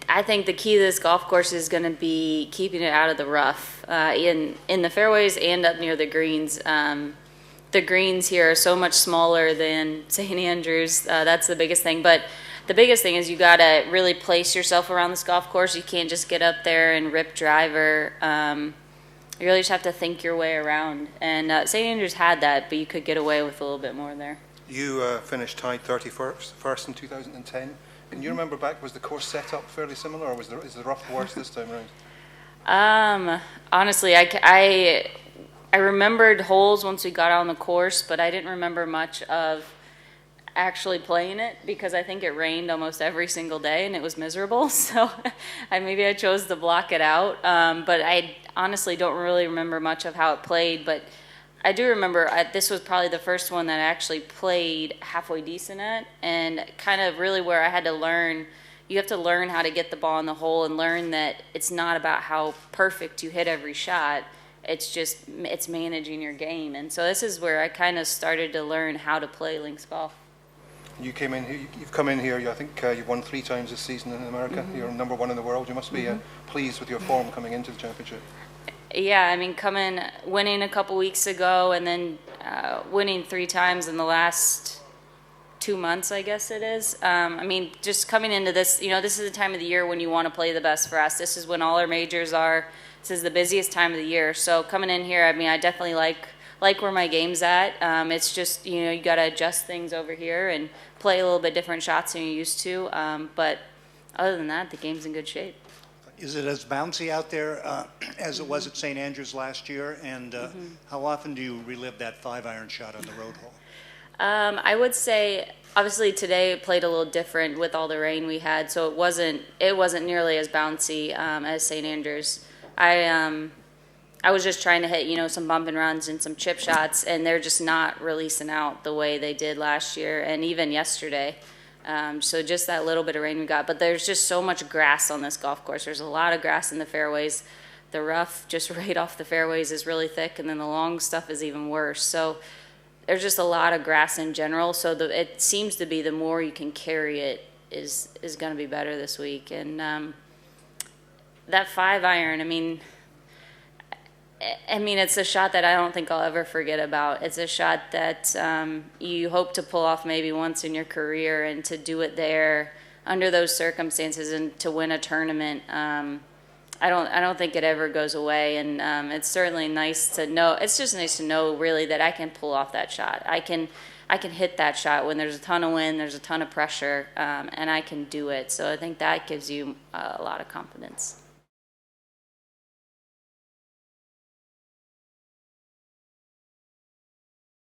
I think the key to this golf course is going to be keeping it out of the rough in the fairways and up near the greens. The greens here are so much smaller than St. Andrews. That's the biggest thing. But the biggest thing is you got to really place yourself around this golf course. You can't just get up there and rip driver. You really just have to think your way around. And St. Andrews had that, but you could get away with a little bit more there. You finished tied 31st in 2010. Can you remember back, was the course set up fairly similar, or is the rough worse this time around? Honestly, I remembered holes once we got on the course, but I didn't remember much of actually playing it because I think it rained almost every single day and it was miserable. So maybe I chose to block it out. But I honestly don't really remember much of how it played. But I do remember this was probably the first one that I actually played halfway decent at, and kind of really where I had to learn. You have to learn how to get the ball in the hole and learn that it's not about how perfect you hit every shot. It's managing your game. And so this is where I kind of started to learn how to play links golf. You've come in here, I think you've won 3 times this season in America. Mm-hmm. You're number 1 in the world. You must be pleased with your form coming into the championship. Yeah, I mean, winning a couple weeks ago and then winning 3 times in the last 2 months, I guess it is. I mean, just coming into this, this is the time of the year when you want to play the best for us. This is when all our majors are. This is the busiest time of the year. So coming in here, I mean, I definitely like where my game's at. It's just, you got to adjust things over here and play a little bit different shots than you're used to. But other than that, the game's in good shape. Is it as bouncy out there as it was at St. Andrews last year? And how often do you relive that 5-iron shot on the road hole? I would say, obviously today it played a little different with all the rain we had, so it wasn't nearly as bouncy as St. Andrews. I was just trying to hit, some bump and runs and some chip shots, and they're just not releasing out the way they did last year and even yesterday. So just that little bit of rain we got. But there's just so much grass on this golf course. There's a lot of grass in the fairways. The rough just right off the fairways is really thick, and then the long stuff is even worse. So there's just a lot of grass in general. So it seems to be the more you can carry it is going to be better this week. And that 5-iron, I mean, it's a shot that I don't think I'll ever forget about. It's a shot that you hope to pull off maybe once in your career, and to do it there under those circumstances and to win a tournament, I don't think it ever goes away. And it's certainly nice to know. It's just nice to know really that I can pull off that shot. I can hit that shot when there's a ton of wind, there's a ton of pressure, and I can do it. So I think that gives you a lot of confidence.